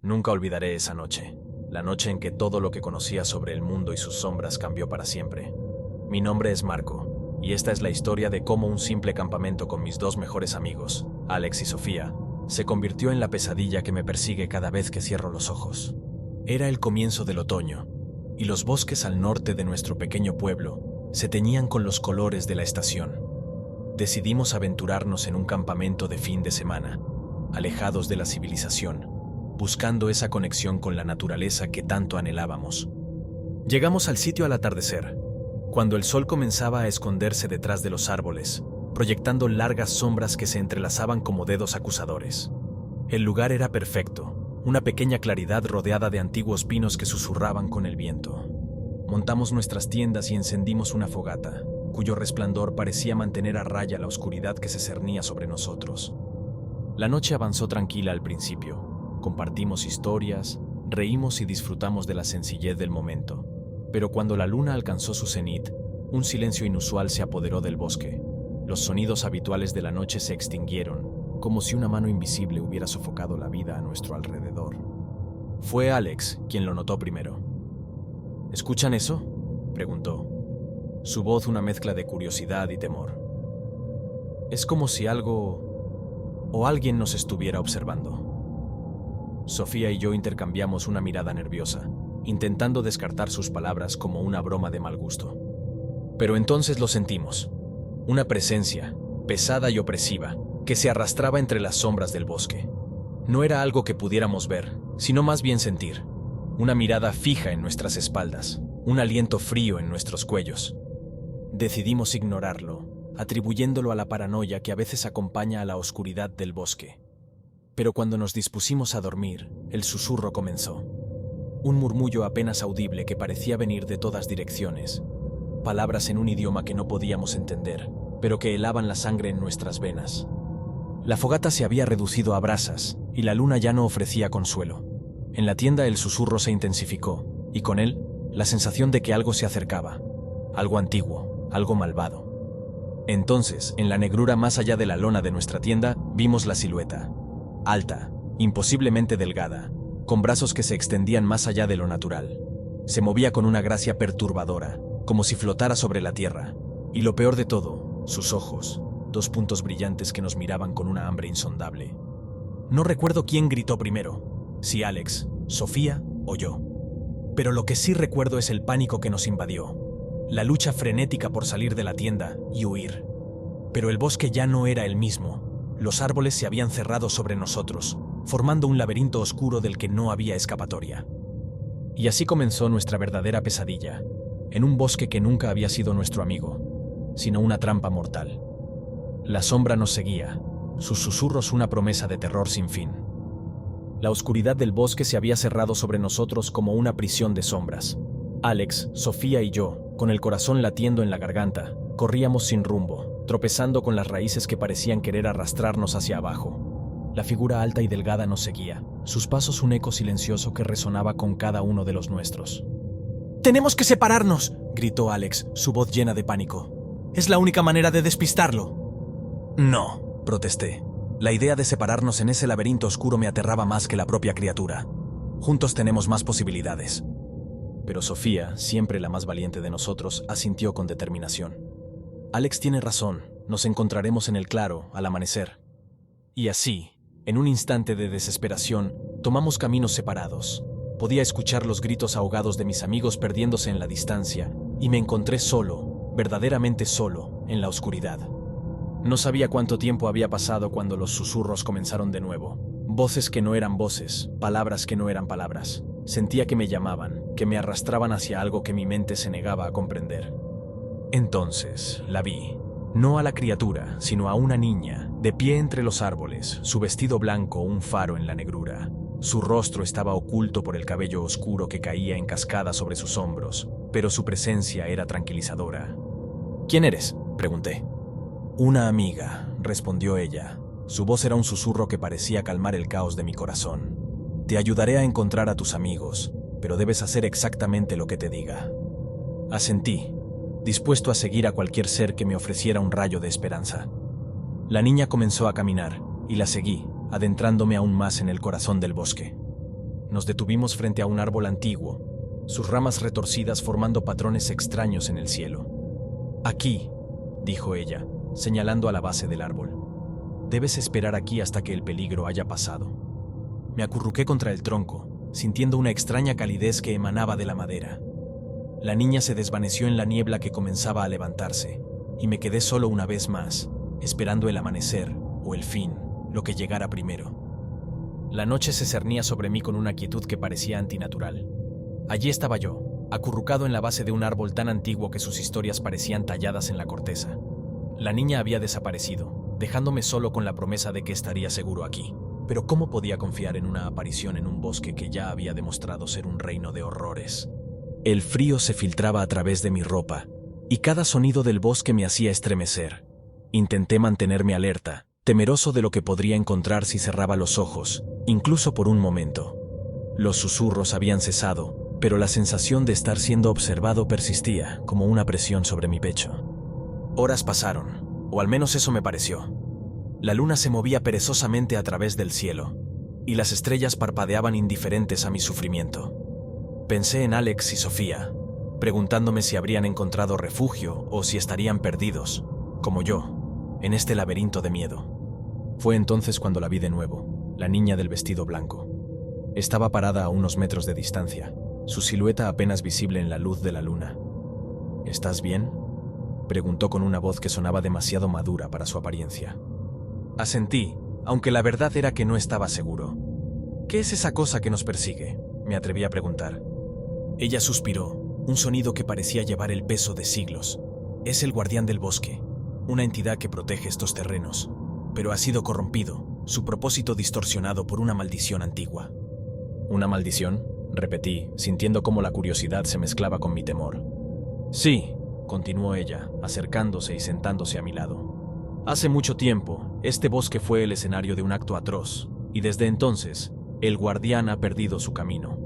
Nunca olvidaré esa noche, la noche en que todo lo que conocía sobre el mundo y sus sombras cambió para siempre. Mi nombre es Marco, y esta es la historia de cómo un simple campamento con mis dos mejores amigos, Alex y Sofía, se convirtió en la pesadilla que me persigue cada vez que cierro los ojos. Era el comienzo del otoño, y los bosques al norte de nuestro pequeño pueblo se teñían con los colores de la estación. Decidimos aventurarnos en un campamento de fin de semana, alejados de la civilización, buscando esa conexión con la naturaleza que tanto anhelábamos. Llegamos al sitio al atardecer, cuando el sol comenzaba a esconderse detrás de los árboles, proyectando largas sombras que se entrelazaban como dedos acusadores. El lugar era perfecto, una pequeña claridad rodeada de antiguos pinos que susurraban con el viento. Montamos nuestras tiendas y encendimos una fogata, cuyo resplandor parecía mantener a raya la oscuridad que se cernía sobre nosotros. La noche avanzó tranquila al principio. Compartimos historias, reímos y disfrutamos de la sencillez del momento. Pero cuando la luna alcanzó su cenit, un silencio inusual se apoderó del bosque. Los sonidos habituales de la noche se extinguieron, como si una mano invisible hubiera sofocado la vida a nuestro alrededor. Fue Alex quien lo notó primero. ¿Escuchan eso?, preguntó. Su voz una mezcla de curiosidad y temor. Es como si algo o alguien nos estuviera observando. Sofía y yo intercambiamos una mirada nerviosa, intentando descartar sus palabras como una broma de mal gusto. Pero entonces lo sentimos. Una presencia, pesada y opresiva, que se arrastraba entre las sombras del bosque. No era algo que pudiéramos ver, sino más bien sentir. Una mirada fija en nuestras espaldas, un aliento frío en nuestros cuellos. Decidimos ignorarlo, atribuyéndolo a la paranoia que a veces acompaña a la oscuridad del bosque. Pero cuando nos dispusimos a dormir, el susurro comenzó. Un murmullo apenas audible que parecía venir de todas direcciones. Palabras en un idioma que no podíamos entender, pero que helaban la sangre en nuestras venas. La fogata se había reducido a brasas, y la luna ya no ofrecía consuelo. En la tienda el susurro se intensificó, y con él, la sensación de que algo se acercaba. Algo antiguo, algo malvado. Entonces, en la negrura más allá de la lona de nuestra tienda, vimos la silueta. Alta, imposiblemente delgada, con brazos que se extendían más allá de lo natural. Se movía con una gracia perturbadora, como si flotara sobre la tierra. Y lo peor de todo, sus ojos, dos puntos brillantes que nos miraban con una hambre insondable. No recuerdo quién gritó primero, si Alex, Sofía o yo. Pero lo que sí recuerdo es el pánico que nos invadió, la lucha frenética por salir de la tienda y huir. Pero el bosque ya no era el mismo. Los árboles se habían cerrado sobre nosotros, formando un laberinto oscuro del que no había escapatoria. Y así comenzó nuestra verdadera pesadilla, en un bosque que nunca había sido nuestro amigo, sino una trampa mortal. La sombra nos seguía, sus susurros una promesa de terror sin fin. La oscuridad del bosque se había cerrado sobre nosotros como una prisión de sombras. Alex, Sofía y yo, con el corazón latiendo en la garganta, corríamos sin rumbo, tropezando con las raíces que parecían querer arrastrarnos hacia abajo. La figura alta y delgada nos seguía, sus pasos un eco silencioso que resonaba con cada uno de los nuestros. «¡Tenemos que separarnos!», gritó Alex, su voz llena de pánico. «Es la única manera de despistarlo». «No», protesté. La idea de separarnos en ese laberinto oscuro me aterraba más que la propia criatura. Juntos tenemos más posibilidades. Pero Sofía, siempre la más valiente de nosotros, asintió con determinación. Alex tiene razón, nos encontraremos en el claro, al amanecer. Y así, en un instante de desesperación, tomamos caminos separados. Podía escuchar los gritos ahogados de mis amigos perdiéndose en la distancia, y me encontré solo, verdaderamente solo, en la oscuridad. No sabía cuánto tiempo había pasado cuando los susurros comenzaron de nuevo. Voces que no eran voces, palabras que no eran palabras. Sentía que me llamaban, que me arrastraban hacia algo que mi mente se negaba a comprender. Entonces la vi, no a la criatura, sino a una niña, de pie entre los árboles, su vestido blanco un faro en la negrura. Su rostro estaba oculto por el cabello oscuro que caía en cascada sobre sus hombros, pero su presencia era tranquilizadora. «¿Quién eres?», pregunté. «Una amiga», respondió ella. Su voz era un susurro que parecía calmar el caos de mi corazón. «Te ayudaré a encontrar a tus amigos, pero debes hacer exactamente lo que te diga». Asentí, dispuesto a seguir a cualquier ser que me ofreciera un rayo de esperanza. La niña comenzó a caminar, y la seguí, adentrándome aún más en el corazón del bosque. Nos detuvimos frente a un árbol antiguo, sus ramas retorcidas formando patrones extraños en el cielo. «Aquí», dijo ella, señalando a la base del árbol. «Debes esperar aquí hasta que el peligro haya pasado». Me acurruqué contra el tronco, sintiendo una extraña calidez que emanaba de la madera. La niña se desvaneció en la niebla que comenzaba a levantarse, y me quedé solo una vez más, esperando el amanecer o el fin, lo que llegara primero. La noche se cernía sobre mí con una quietud que parecía antinatural. Allí estaba yo, acurrucado en la base de un árbol tan antiguo que sus historias parecían talladas en la corteza. La niña había desaparecido, dejándome solo con la promesa de que estaría seguro aquí. Pero ¿cómo podía confiar en una aparición en un bosque que ya había demostrado ser un reino de horrores? El frío se filtraba a través de mi ropa, y cada sonido del bosque me hacía estremecer. Intenté mantenerme alerta, temeroso de lo que podría encontrar si cerraba los ojos, incluso por un momento. Los susurros habían cesado, pero la sensación de estar siendo observado persistía, como una presión sobre mi pecho. Horas pasaron, o al menos eso me pareció. La luna se movía perezosamente a través del cielo, y las estrellas parpadeaban indiferentes a mi sufrimiento. Pensé en Alex y Sofía, preguntándome si habrían encontrado refugio o si estarían perdidos, como yo, en este laberinto de miedo. Fue entonces cuando la vi de nuevo, la niña del vestido blanco. Estaba parada a unos metros de distancia, su silueta apenas visible en la luz de la luna. «¿Estás bien?», preguntó con una voz que sonaba demasiado madura para su apariencia. Asentí, aunque la verdad era que no estaba seguro. «¿Qué es esa cosa que nos persigue?», me atreví a preguntar. Ella suspiró, un sonido que parecía llevar el peso de siglos. «Es el guardián del bosque, una entidad que protege estos terrenos, pero ha sido corrompido, su propósito distorsionado por una maldición antigua». «¿Una maldición?», repetí, sintiendo cómo la curiosidad se mezclaba con mi temor. «Sí», continuó ella, acercándose y sentándose a mi lado. «Hace mucho tiempo, este bosque fue el escenario de un acto atroz, y desde entonces, el guardián ha perdido su camino.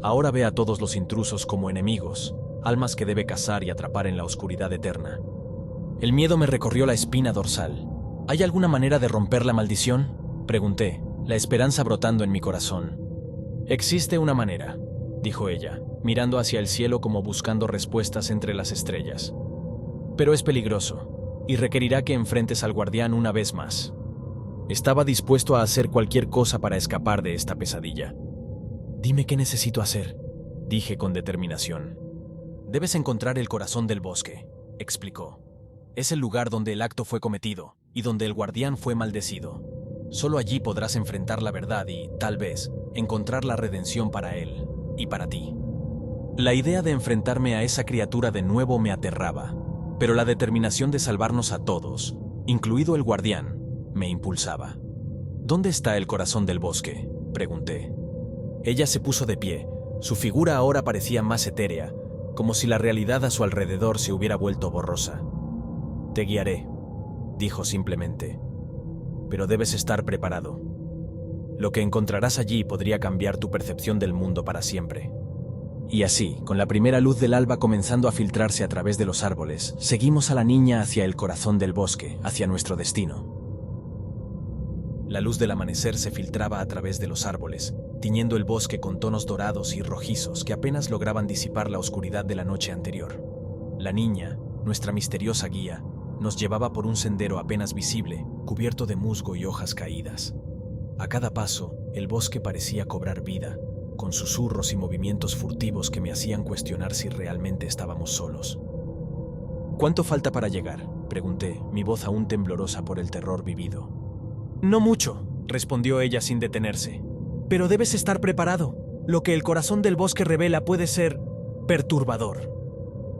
Ahora ve a todos los intrusos como enemigos, almas que debe cazar y atrapar en la oscuridad eterna». El miedo me recorrió la espina dorsal. «¿Hay alguna manera de romper la maldición?», pregunté, la esperanza brotando en mi corazón. «Existe una manera», dijo ella, mirando hacia el cielo como buscando respuestas entre las estrellas. «Pero es peligroso, y requerirá que enfrentes al guardián una vez más». Estaba dispuesto a hacer cualquier cosa para escapar de esta pesadilla. «Dime qué necesito hacer», dije con determinación. «Debes encontrar el corazón del bosque», explicó. «Es el lugar donde el acto fue cometido, y donde el guardián fue maldecido. Solo allí podrás enfrentar la verdad y, tal vez, encontrar la redención para él y para ti». La idea de enfrentarme a esa criatura de nuevo me aterraba, pero la determinación de salvarnos a todos, incluido el guardián, me impulsaba. «¿Dónde está el corazón del bosque?», pregunté. Ella se puso de pie, su figura ahora parecía más etérea, como si la realidad a su alrededor se hubiera vuelto borrosa. «Te guiaré», dijo simplemente, «pero debes estar preparado. Lo que encontrarás allí podría cambiar tu percepción del mundo para siempre». Y así, con la primera luz del alba comenzando a filtrarse a través de los árboles, seguimos a la niña hacia el corazón del bosque, hacia nuestro destino. La luz del amanecer se filtraba a través de los árboles, tiñendo el bosque con tonos dorados y rojizos que apenas lograban disipar la oscuridad de la noche anterior. La niña, nuestra misteriosa guía, nos llevaba por un sendero apenas visible, cubierto de musgo y hojas caídas. A cada paso, el bosque parecía cobrar vida, con susurros y movimientos furtivos que me hacían cuestionar si realmente estábamos solos. «¿Cuánto falta para llegar?», pregunté, mi voz aún temblorosa por el terror vivido. «No mucho», respondió ella sin detenerse. «Pero debes estar preparado. Lo que el corazón del bosque revela puede ser perturbador».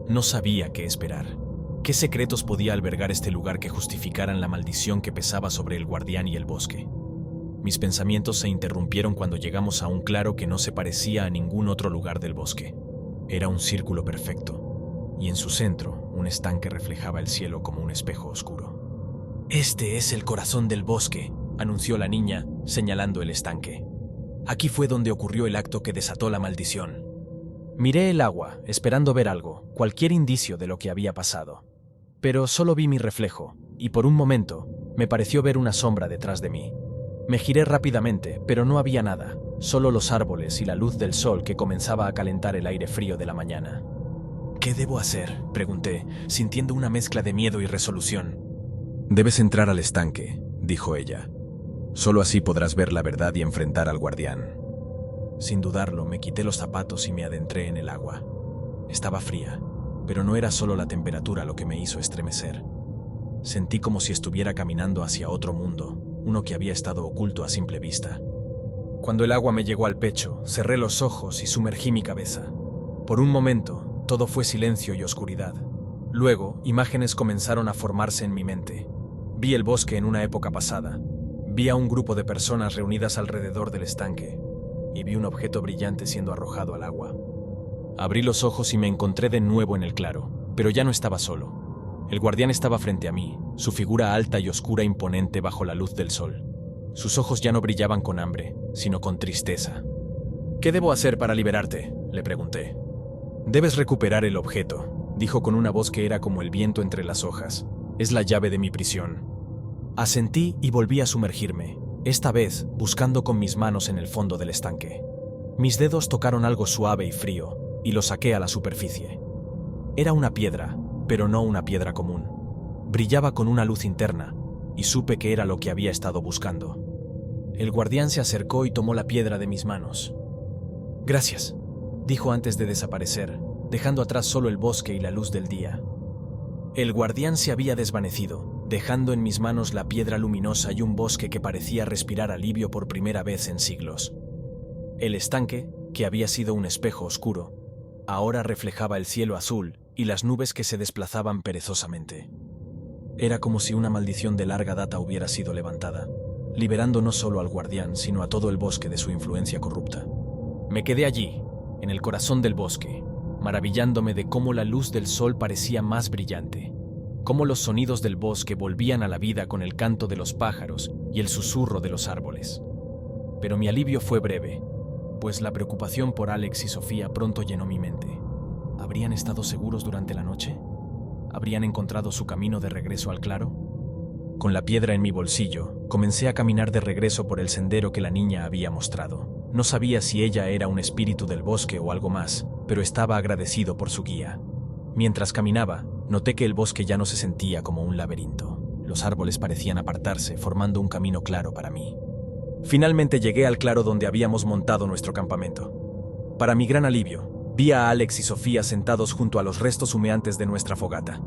No sabía qué esperar. ¿Qué secretos podía albergar este lugar que justificaran la maldición que pesaba sobre el guardián y el bosque? Mis pensamientos se interrumpieron cuando llegamos a un claro que no se parecía a ningún otro lugar del bosque. Era un círculo perfecto, y en su centro, un estanque reflejaba el cielo como un espejo oscuro. «Este es el corazón del bosque», anunció la niña, señalando el estanque. «Aquí fue donde ocurrió el acto que desató la maldición». Miré el agua, esperando ver algo, cualquier indicio de lo que había pasado. Pero solo vi mi reflejo, y por un momento, me pareció ver una sombra detrás de mí. Me giré rápidamente, pero no había nada, solo los árboles y la luz del sol que comenzaba a calentar el aire frío de la mañana. ¿Qué debo hacer?, pregunté, sintiendo una mezcla de miedo y resolución. Debes entrar al estanque, dijo ella. Solo así podrás ver la verdad y enfrentar al guardián. Sin dudarlo, me quité los zapatos y me adentré en el agua. Estaba fría, pero no era solo la temperatura lo que me hizo estremecer. Sentí como si estuviera caminando hacia otro mundo, uno que había estado oculto a simple vista. Cuando el agua me llegó al pecho, cerré los ojos y sumergí mi cabeza. Por un momento, todo fue silencio y oscuridad. Luego, imágenes comenzaron a formarse en mi mente. Vi el bosque en una época pasada. Vi a un grupo de personas reunidas alrededor del estanque. Y vi un objeto brillante siendo arrojado al agua. Abrí los ojos y me encontré de nuevo en el claro, pero ya no estaba solo. El guardián estaba frente a mí, su figura alta y oscura imponente bajo la luz del sol. Sus ojos ya no brillaban con hambre, sino con tristeza. ¿Qué debo hacer para liberarte?, le pregunté. Debes recuperar el objeto, dijo con una voz que era como el viento entre las hojas. Es la llave de mi prisión. Asentí y volví a sumergirme, esta vez buscando con mis manos en el fondo del estanque. Mis dedos tocaron algo suave y frío, y lo saqué a la superficie. Era una piedra, pero no una piedra común. Brillaba con una luz interna, y supe que era lo que había estado buscando. El guardián se acercó y tomó la piedra de mis manos. «Gracias», dijo antes de desaparecer, dejando atrás solo el bosque y la luz del día. El guardián se había desvanecido, dejando en mis manos la piedra luminosa y un bosque que parecía respirar alivio por primera vez en siglos. El estanque, que había sido un espejo oscuro, ahora reflejaba el cielo azul y las nubes que se desplazaban perezosamente. Era como si una maldición de larga data hubiera sido levantada, liberando no solo al guardián, sino a todo el bosque de su influencia corrupta. Me quedé allí, en el corazón del bosque, maravillándome de cómo la luz del sol parecía más brillante, cómo los sonidos del bosque volvían a la vida con el canto de los pájaros y el susurro de los árboles. Pero mi alivio fue breve, pues la preocupación por Alex y Sofía pronto llenó mi mente. ¿Habrían estado seguros durante la noche? ¿Habrían encontrado su camino de regreso al claro? Con la piedra en mi bolsillo, comencé a caminar de regreso por el sendero que la niña había mostrado. No sabía si ella era un espíritu del bosque o algo más, pero estaba agradecido por su guía. Mientras caminaba, noté que el bosque ya no se sentía como un laberinto. Los árboles parecían apartarse, formando un camino claro para mí. Finalmente llegué al claro donde habíamos montado nuestro campamento. Para mi gran alivio, vi a Alex y Sofía sentados junto a los restos humeantes de nuestra fogata.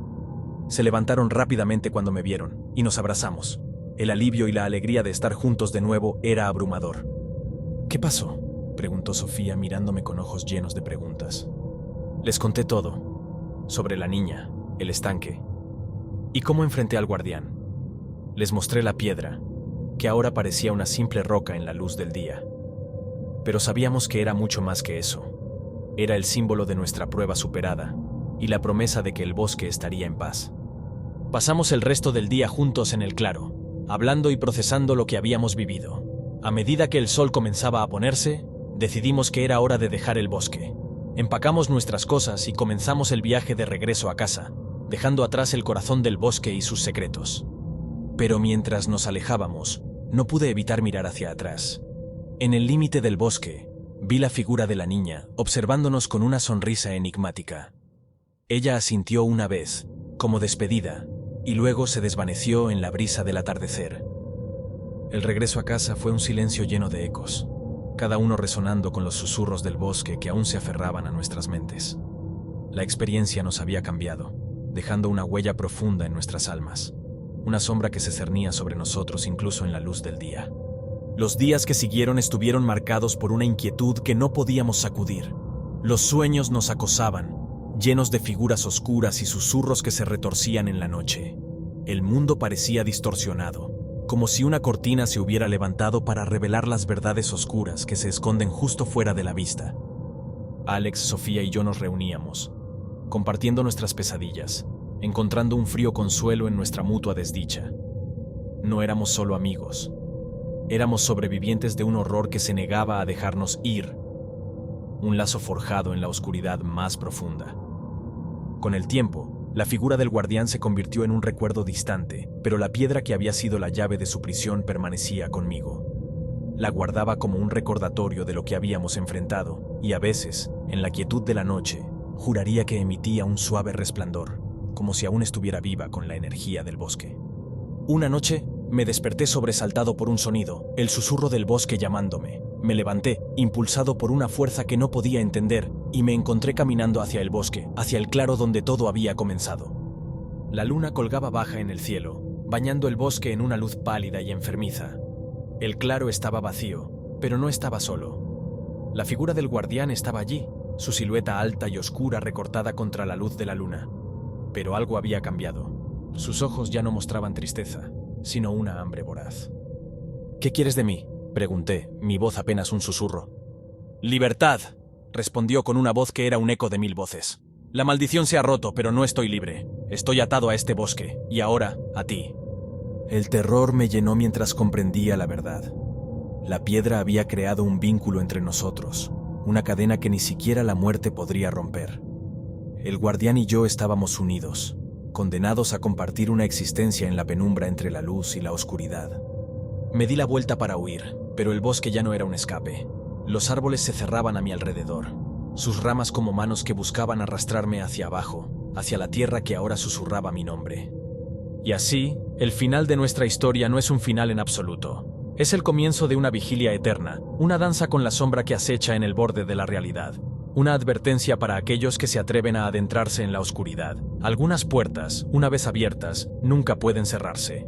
Se levantaron rápidamente cuando me vieron, y nos abrazamos. El alivio y la alegría de estar juntos de nuevo era abrumador. «¿Qué pasó?», preguntó Sofía mirándome con ojos llenos de preguntas. Les conté todo, sobre la niña, el estanque, y cómo enfrenté al guardián. Les mostré la piedra, que ahora parecía una simple roca en la luz del día. Pero sabíamos que era mucho más que eso. Era el símbolo de nuestra prueba superada y la promesa de que el bosque estaría en paz. Pasamos el resto del día juntos en el claro, hablando y procesando lo que habíamos vivido. A medida que el sol comenzaba a ponerse, decidimos que era hora de dejar el bosque. Empacamos nuestras cosas y comenzamos el viaje de regreso a casa, dejando atrás el corazón del bosque y sus secretos. Pero mientras nos alejábamos, no pude evitar mirar hacia atrás. En el límite del bosque, vi la figura de la niña, observándonos con una sonrisa enigmática. Ella asintió una vez, como despedida, y luego se desvaneció en la brisa del atardecer. El regreso a casa fue un silencio lleno de ecos, cada uno resonando con los susurros del bosque que aún se aferraban a nuestras mentes. La experiencia nos había cambiado, dejando una huella profunda en nuestras almas, una sombra que se cernía sobre nosotros incluso en la luz del día. Los días que siguieron estuvieron marcados por una inquietud que no podíamos sacudir. Los sueños nos acosaban, llenos de figuras oscuras y susurros que se retorcían en la noche. El mundo parecía distorsionado, como si una cortina se hubiera levantado para revelar las verdades oscuras que se esconden justo fuera de la vista. Alex, Sofía y yo nos reuníamos, compartiendo nuestras pesadillas, encontrando un frío consuelo en nuestra mutua desdicha. No éramos solo amigos. Éramos sobrevivientes de un horror que se negaba a dejarnos ir, un lazo forjado en la oscuridad más profunda. Con el tiempo, la figura del guardián se convirtió en un recuerdo distante, pero la piedra que había sido la llave de su prisión permanecía conmigo. La guardaba como un recordatorio de lo que habíamos enfrentado, y a veces, en la quietud de la noche, juraría que emitía un suave resplandor, como si aún estuviera viva con la energía del bosque. Una noche, me desperté sobresaltado por un sonido, el susurro del bosque llamándome. Me levanté, impulsado por una fuerza que no podía entender, y me encontré caminando hacia el bosque, hacia el claro donde todo había comenzado. La luna colgaba baja en el cielo, bañando el bosque en una luz pálida y enfermiza. El claro estaba vacío, pero no estaba solo. La figura del guardián estaba allí, su silueta alta y oscura recortada contra la luz de la luna. Pero algo había cambiado. Sus ojos ya no mostraban tristeza, sino una hambre voraz. «¿Qué quieres de mí?», pregunté, mi voz apenas un susurro. «Libertad», respondió con una voz que era un eco de 1000 voces. «La maldición se ha roto, pero no estoy libre. Estoy atado a este bosque, y ahora, a ti». El terror me llenó mientras comprendía la verdad. La piedra había creado un vínculo entre nosotros, una cadena que ni siquiera la muerte podría romper. El guardián y yo estábamos unidos, condenados a compartir una existencia en la penumbra entre la luz y la oscuridad. Me di la vuelta para huir, pero el bosque ya no era un escape. Los árboles se cerraban a mi alrededor, sus ramas como manos que buscaban arrastrarme hacia abajo, hacia la tierra que ahora susurraba mi nombre. Y así, el final de nuestra historia no es un final en absoluto. Es el comienzo de una vigilia eterna, una danza con la sombra que acecha en el borde de la realidad. Una advertencia para aquellos que se atreven a adentrarse en la oscuridad. Algunas puertas, una vez abiertas, nunca pueden cerrarse.